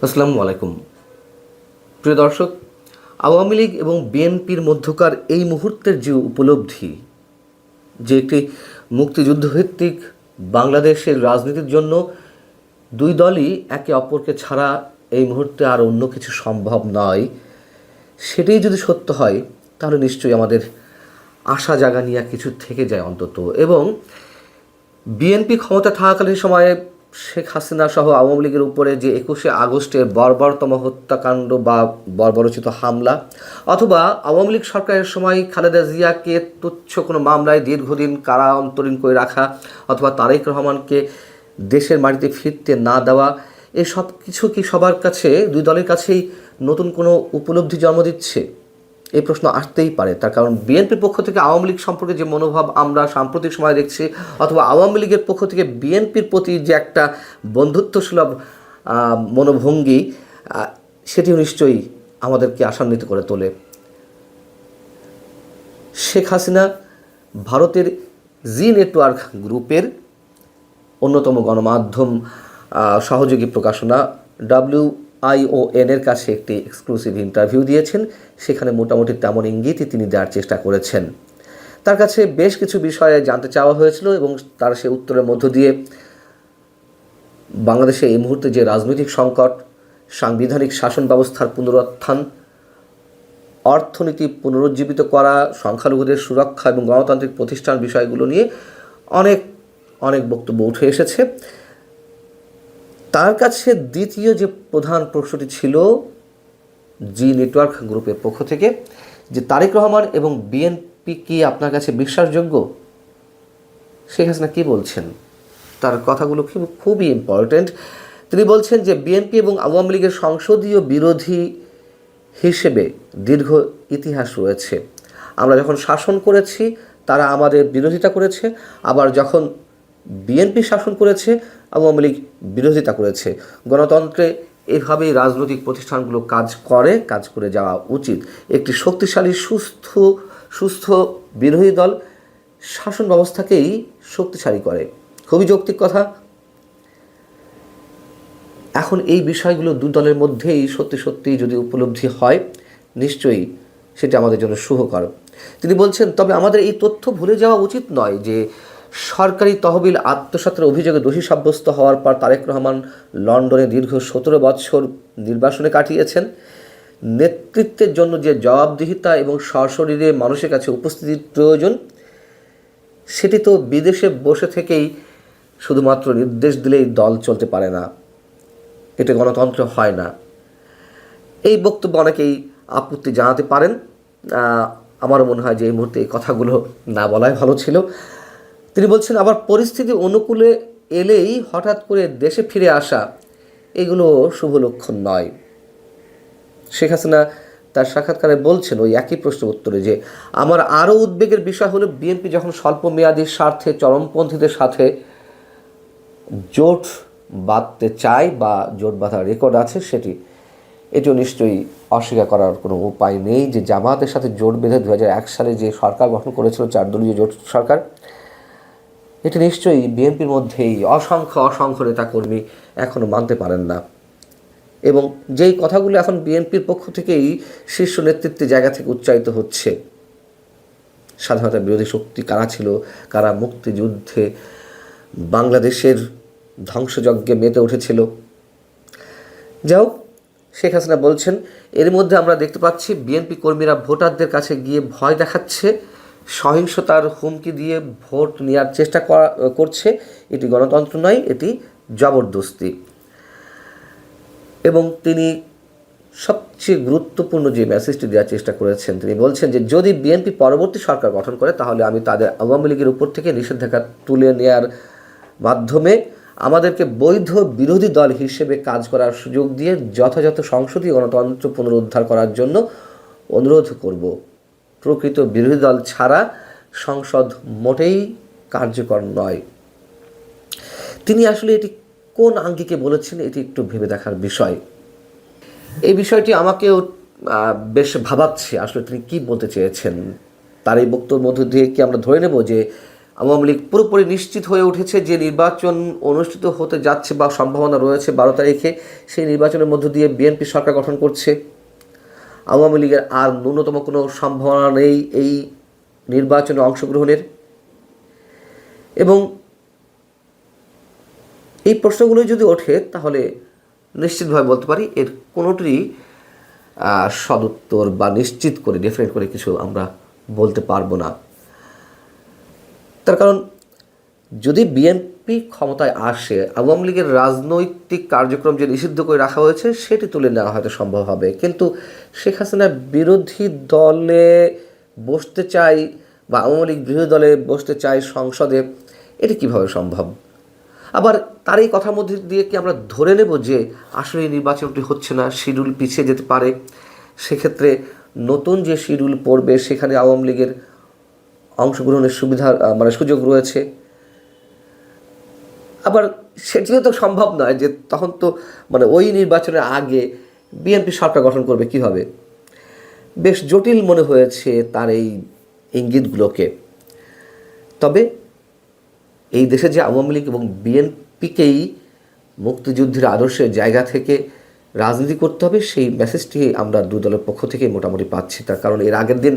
আসসালামু আলাইকুম। প্রিয় দর্শক, আওয়ামী লীগ এবং বিএনপির মধ্যকার এই মুহূর্তের যে উপলব্ধি, যে একটি মুক্তিযুদ্ধভিত্তিক বাংলাদেশের রাজনীতির জন্য দুই দলই একে অপরকে ছাড়া এই মুহূর্তে আর অন্য কিছু সম্ভব নয়, সেটাই যদি সত্য হয় তাহলে নিশ্চয়ই আমাদের আশা জাগা নিয়ে কিছু থেকে যায় অন্তত। এবং বিএনপি ক্ষমতা থাকাকালীন সময়ে শেখ হাসিনা সহ আওয়ামী লীগের উপরে যে 21শে আগস্টের বর্বরতম হত্যাকাণ্ড বা বর্বরচিত হামলা, অথবা আওয়ামী লীগ সরকারের সময় খালেদা জিয়াকে তুচ্ছ কোনো মামলায় দীর্ঘদিন কারা অন্তরীণ করে রাখা, অথবা তারেক রহমানকে দেশের মাটিতে ফিরতে না দেওয়া, এই সব কিছু কি সবার কাছে, দুই দলের কাছেই নতুন কোনো উপলব্ধি জন্ম দিচ্ছে? এই প্রশ্ন আসতেই পারে। তার কারণ বিএনপির পক্ষ থেকে আওয়ামী লীগ সম্পর্কে যে মনোভাব আমরা সাম্প্রতিক সময় দেখছি, অথবা আওয়ামী লীগের পক্ষ থেকে বিএনপির প্রতি যে একটা বন্ধুত্বসুলভ মনোভঙ্গি, সেটিও নিশ্চয়ই আমাদেরকে আশান্বিত করে তোলে। শেখ হাসিনা ভারতের জি নেটওয়ার্ক গ্রুপের অন্যতম গণমাধ্যম সহযোগী প্রকাশনা WION-এর কাছে একটি এক্সক্লুসিভ ইন্টারভিউ দিয়েছেন। সেখানে মোটামুটি তেমন ইঙ্গিতই তিনি দেওয়ার চেষ্টা করেছেন। তার কাছে বেশ কিছু বিষয়ে জানতে চাওয়া হয়েছিল এবং তার সে উত্তরের মধ্য দিয়ে বাংলাদেশে এই মুহূর্তে যে রাজনৈতিক সংকট, সাংবিধানিক শাসন ব্যবস্থার পুনরুত্থান, অর্থনীতি পুনরুজ্জীবিত করা, সংখ্যালঘুদের সুরক্ষা এবং গণতান্ত্রিক প্রতিষ্ঠান বিষয়গুলো নিয়ে অনেক অনেক বক্তব্য উঠে এসেছে। তার কাছে দ্বিতীয় যে প্রধান প্রশ্নটি ছিল জি নেটওয়ার্ক গ্রুপের পক্ষ থেকে, যে তারেক রহমান এবং বিএনপি কি আপনার কাছে বিশ্বাসযোগ্য? শেখ হাসিনা কী বলছেন? তার কথাগুলো খুবই ইম্পর্ট্যান্ট। তিনি বলছেন যে বিএনপি এবং আওয়ামী লীগের সংসদীয় বিরোধী হিসেবে দীর্ঘ ইতিহাস রয়েছে। আমরা যখন শাসন করেছি তারা আমাদের বিরোধিতা করেছে, আবার যখন বিএনপি শাসন করেছে আওয়ামী লীগ বিরোধিতা করেছে। গণতন্ত্রে এভাবেই রাজনৈতিক প্রতিষ্ঠানগুলো কাজ করে যাওয়া উচিত। একটি শক্তিশালী সুস্থ বিরোধী দল শাসন ব্যবস্থাকেই শক্তিশালী করে। খুবই যৌক্তিক কথা। এখন এই বিষয়গুলো দু দলের মধ্যেই সত্যি যদি উপলব্ধি হয়, নিশ্চয়ই সেটা আমাদের জন্য শুভকর। তিনি বলছেন, তবে আমাদের এই তথ্য ভুলে যাওয়া উচিত নয় যে সরকারি তহবিল আত্মসাতের অভিযোগে দোষী সাব্যস্ত হওয়ার পর তারেক রহমান লন্ডনে দীর্ঘ 17 বছর নির্বাসনে কাটিয়েছেন। নেতৃত্বের জন্য যে জবাবদিহিতা এবং সশরীরে মানুষের কাছে উপস্থিতির প্রয়োজন, সেটি তো বিদেশে বসে থেকেই শুধুমাত্র নির্দেশ দিলেই দল চলতে পারে না। এটা গণতন্ত্র হয় না। এই বক্তব্য অনেকেই আপত্তি জানাতে পারেন। আমারও মনে হয় যে এই মুহূর্তে এই কথাগুলো না বলাই ভালো ছিল। তিনি বলছেন, আবার পরিস্থিতি অনুকূলে এলেই হঠাৎ করে দেশে ফিরে আসা, এগুলো শুভ লক্ষণ নয়। শেখ হাসিনা তার সাক্ষাৎকারে বলছেন ওই একই প্রশ্নের উত্তরে যে, আমার আরও উদ্বেগের বিষয় হলো বিএনপি যখন স্বল্পমেয়াদী স্বার্থে চরমপন্থীদের সাথে জোট বাঁধতে চায় বা জোট বাঁধার রেকর্ড আছে, এটিও নিশ্চয়ই অস্বীকার করার কোনো উপায় নেই যে জামায়াতের সাথে জোট বেঁধে 2001 সালে যে সরকার গঠন করেছিল 4 দলীয় জোট সরকার, এটি নিশ্চয়ই বিএনপির মধ্যেই অসংখ্য নেতাকর্মী এখনও মানতে পারেন না। এবং যেই কথাগুলো এখন বিএনপির পক্ষ থেকেই শীর্ষ নেতৃত্বের জায়গা থেকে উচ্চারিত হচ্ছে, স্বাধীনতা বিরোধী শক্তি কারা ছিল, কারা মুক্তিযুদ্ধে বাংলাদেশের ধ্বংসযজ্ঞে মেতে উঠেছিল। যাই হোক, শেখ হাসিনা বলছেন, এর মধ্যে আমরা দেখতে পাচ্ছি বিএনপি কর্মীরা ভোটারদের কাছে গিয়ে ভয় দেখাচ্ছে, সহিংসতার হুমকি দিয়ে ভোট নেওয়ার চেষ্টা করছে। এটি গণতন্ত্র নয়, এটি জবরদস্তি। এবং তিনি সবচেয়ে গুরুত্বপূর্ণ যে মেসেজটি দেওয়ার চেষ্টা করেছেন, তিনি বলছেন যে যদি বিএনপি পরবর্তী সরকার গঠন করে তাহলে আমি তাদের আওয়ামী লীগের উপর থেকে নিষেধাজ্ঞা তুলে নেওয়ার মাধ্যমে আমাদেরকে বৈধ বিরোধী দল হিসেবে কাজ করার সুযোগ দিয়ে যথাযথ সংসদীয় গণতন্ত্র পুনরুদ্ধার করার জন্য অনুরোধ করব। প্রকৃত বিরোধী দল ছাড়া সংসদ মোটেই কার্যকর নয়। তিনি আসলে এটি কোন আঙ্গিকে বলেছেন, এটি একটু ভেবে দেখার বিষয়। এই বিষয়টি আমাকেও বেশ ভাবাচ্ছে। আসলে তিনি কী বলতে চেয়েছেন? তার এই বক্তব্যের মধ্য দিয়ে কি আমরা ধরে নেব যে আওয়ামী লীগ পুরোপুরি নিশ্চিত হয়ে উঠেছে যে নির্বাচন অনুষ্ঠিত হতে যাচ্ছে বা সম্ভাবনা রয়েছে 12 তারিখে, সেই নির্বাচনের মধ্য দিয়ে বিএনপি সরকার গঠন করছে। আওয়ামী লীগের আর ন্যূনতম কোনো সম্ভাবনা নেই এই নির্বাচনে অংশগ্রহণের। এবং এই প্রশ্নগুলো যদি ওঠে তাহলে নিশ্চিতভাবে বলতে পারি এর কোনোটিরই সদুত্তর বা নিশ্চিত করে ডেফিনেট করে কিছু আমরা বলতে পারবো না। তার কারণ যদি বিএনপি ক্ষমতায় আসে, আওয়ামী লীগের রাজনৈতিক কার্যক্রম যে নিষিদ্ধ করে রাখা হয়েছে সেটি তুলে নেওয়া হয়তো সম্ভব হবে, কিন্তু শেখ হাসিনা বিরোধী দলে বসতে চাই বা আওয়ামী লীগ বিরোধী দলে বসতে চাই সংসদে, এটি কীভাবে সম্ভব? আবার তার এই কথার মধ্যে দিয়ে কি আমরা ধরে নেব যে আসলে এই নির্বাচনটি হচ্ছে না, শিডিউল পিছিয়ে যেতে পারে, সেক্ষেত্রে নতুন যে শিডিউল পড়বে সেখানে আওয়ামী লীগের অংশগ্রহণের সুবিধা সুযোগ রয়েছে? আবার সেটিও তো সম্ভব নয় যে তখন তো ওই নির্বাচনের আগে বিএনপি সরকার গঠন করবে কীভাবে? বেশ জটিল মনে হয়েছে তার এই ইঙ্গিতগুলোকে। তবে এই দেশে যে আওয়ামী লীগ এবং বিএনপিকেই মুক্তিযুদ্ধের আদর্শের জায়গা থেকে রাজনীতি করতে হবে, সেই মেসেজটি আমরা দুই দলের পক্ষ থেকে মোটামুটি পাচ্ছি। তার কারণ এর আগের দিন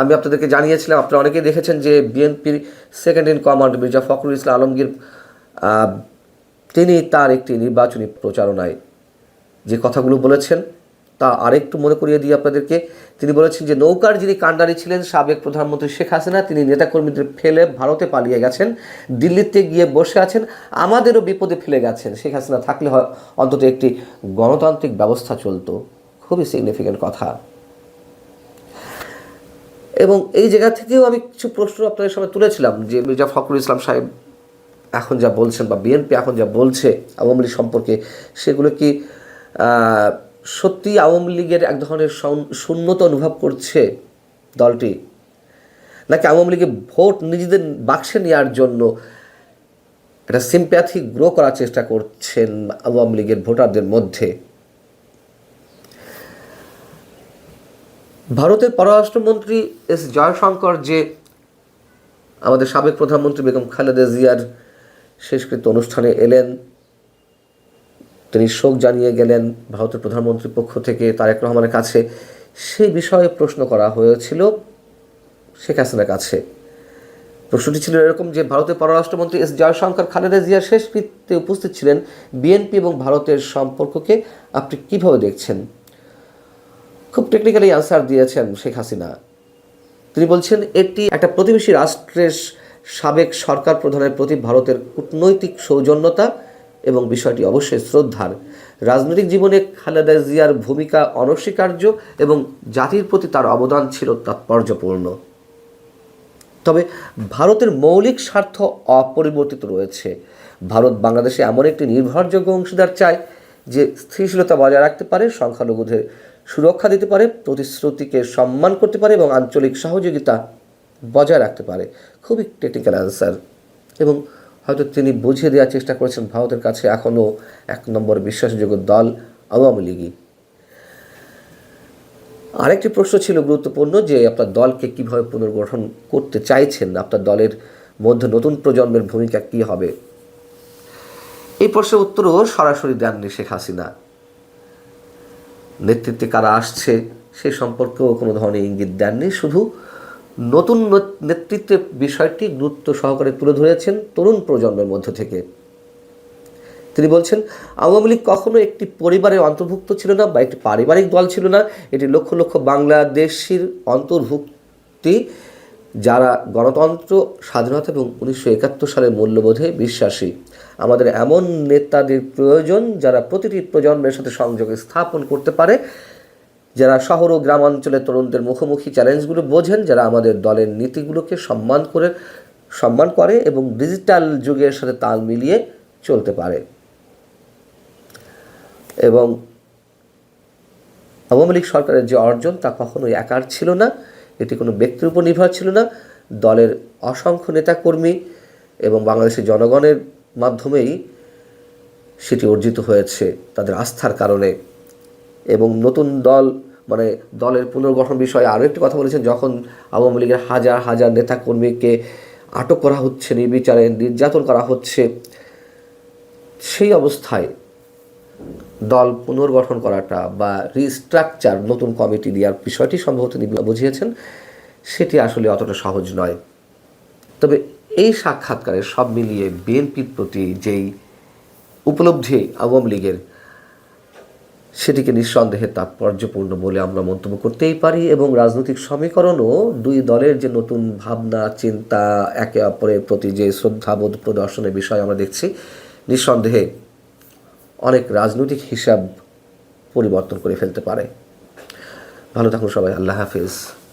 আমি আপনাদেরকে জানিয়েছিলাম, আপনারা অনেকেই দেখেছেন যে বিএনপির second in command Mirza Fakhrul Islam Alamgir তিনি তার একটি নির্বাচনী প্রচারণায় যে কথাগুলো বলেছেন তা আরেকটু মনে করিয়ে দিই আপনাদেরকে। তিনি বলেছেন যে নৌকার যিনি কাণ্ডারি ছিলেন সাবেক প্রধানমন্ত্রী শেখ হাসিনা, তিনি নেতাকর্মীদের ফেলে ভারতে পালিয়ে গেছেন, দিল্লিতে গিয়ে বসে আছেন, আমাদেরও বিপদে ফেলে গেছেন। শেখ হাসিনা থাকলে অন্তত একটি গণতান্ত্রিক ব্যবস্থা চলতো। খুবই সিগনিফিক্যান্ট কথা। এবং এই জায়গা থেকেও আমি কিছু প্রশ্ন আপনাদের সামনে তুলেছিলাম যে মির্জা ফখরুল ইসলাম সাহেব এখন যা বলছেন বা বিএনপি এখন যা বলছে আওয়ামী লীগ সম্পর্কে, সেগুলো কি সত্যি আওয়ামী লীগের এক ধরনের শূন্যতা অনুভব করছে দলটি, নাকি আওয়ামী লীগের ভোট নিজেদের বাক্সে নেওয়ার জন্য একটা সিম্প্যাথি গ্রো করার চেষ্টা করছেন আওয়ামী লীগের ভোটারদের মধ্যে? ভারতের পররাষ্ট্রমন্ত্রী এস জয়শঙ্কর যে আমাদের সাবেক প্রধানমন্ত্রী বেগম খালেদা জিয়ার শেষকৃত্য অনুষ্ঠানে এলেন, তিনি শোক জানিয়ে গেলেন ভারতের প্রধানমন্ত্রীর পক্ষ থেকে তারেক রহমানের কাছে। সেই বিষয়ে প্রশ্ন করা হয়েছিল শেখ হাসিনার কাছে। প্রশ্নটি ছিল এরকম যে ভারতের পররাষ্ট্রমন্ত্রী এস জয়শঙ্কর খালেদা জিয়ার শেষকৃত্যে উপস্থিত ছিলেন, বিএনপি এবং ভারতের সম্পর্ককে আপনি কীভাবে দেখছেন? খুব টেকনিক্যালি আনসার দিয়েছেন শেখ হাসিনা। তিনি বলছেন এটি একটা প্রতিবেশী রাষ্ট্রের সাবেক সরকার প্রধানের প্রতি ভারতের কূটনৈতিক সৌজন্যতা এবং বিষয়টি অবশ্যই শ্রদ্ধার। রাজনৈতিক জীবনে খালেদা জিয়ার ভূমিকা অনস্বীকার্য এবং জাতির প্রতি তার অবদান ছিল তাৎপর্যপূর্ণ। তবে ভারতের মৌলিক স্বার্থ অপরিবর্তিত রয়েছে। ভারত বাংলাদেশে এমন একটি নির্ভরযোগ্য অংশীদার চায় যে স্থিতিশীলতা বজায় রাখতে পারে, সংখ্যালঘুদের সুরক্ষা দিতে পারে, প্রতিশ্রুতিকে সম্মান করতে পারে এবং আঞ্চলিক সহযোগিতা বজায় রাখতে পারে। খুবই টেকনিক্যাল অ্যান্সার, এবং হয়তো তিনি বুঝিয়ে দেওয়ার চেষ্টা করেছেন ভারতের কাছে এখনও এক নম্বর বিশ্বাসযোগ্য দল আওয়ামী লীগই। আরেকটি প্রশ্ন ছিল গুরুত্বপূর্ণ যে আপনার দলকে কীভাবে পুনর্গঠন করতে চাইছেন, আপনার দলের মধ্যে নতুন প্রজন্মের ভূমিকা কী হবে? এই প্রশ্নের উত্তরও সরাসরি দেননি শেখ হাসিনা। নেতৃত্বে কারা আসছে সে সম্পর্কেও কোনো ধরনের ইঙ্গিত দেননি, শুধু নতুন নেতৃত্বের বিষয়টি গুরুত্ব সহকারে তুলে ধরেছেন তরুণ প্রজন্মের মধ্য থেকে। তিনি বলছেন আওয়ামী লীগ কখনো একটি পরিবারের অন্তর্ভুক্ত ছিল না বা একটি পারিবারিক দল ছিল না, এটি লক্ষ লক্ষ বাংলাদেশির অন্তর্ভুক্তি যারা গণতন্ত্র, স্বাধীনতা এবং 1971 সালের মূল্যবোধে বিশ্বাসী। আমাদের এমন নেতাদের প্রয়োজন যারা প্রতিটি প্রজন্মের সাথে সংযোগ স্থাপন করতে পারে, যারা শহর ও গ্রামাঞ্চলের তরুণদের মুখোমুখি চ্যালেঞ্জগুলো বোঝেন, যারা আমাদের দলের নীতিগুলোকে সম্মান করে এবং ডিজিটাল যুগের সাথে তাল মিলিয়ে চলতে পারে। এবং আওয়ামী লীগ সরকারের যে অর্জন তা কখনোই একার ছিল না, এটি কোনো ব্যক্তির উপর নির্ভর ছিল না, দলের অসংখ্য নেতাকর্মী এবং বাংলাদেশের জনগণের মাধ্যমেই সেটি অর্জিত হয়েছে তাদের আস্থার কারণে। এবং নতুন দল দলের পুনর্গঠন বিষয়ে আরও একটি কথা বলেছেন, যখন আওয়ামী লীগের হাজার হাজার নেতাকর্মীকে আটক করা হচ্ছে, নির্বিচারে নির্যাতন করা হচ্ছে, সেই অবস্থায় দল পুনর্গঠন করাটা বা রিস্ট্রাকচার, নতুন কমিটি দেওয়ার বিষয়টি সম্ভবত তিনি বুঝিয়েছেন, সেটি আসলে অতটা সহজ নয়। তবে এই সাক্ষাৎকারে সব মিলিয়ে বিএনপির প্রতি যেই উপলব্ধি আওয়ামী লীগের, সেটিকে নিঃসন্দেহে তাৎপর্যপূর্ণ বলে আমরা মন্তব্য করতেই পারি। এবং রাজনৈতিক সমীকরণও দুই দলের যে নতুন ভাবনা চিন্তা, একে অপরের প্রতি যে শ্রদ্ধাবোধ প্রদর্শনের বিষয় আমরা দেখছি, নিঃসন্দেহে অনেক রাজনৈতিক হিসাব পরিবর্তন করে ফেলতে পারে। ভালো থাকুন সবাই, আল্লাহ হাফিজ।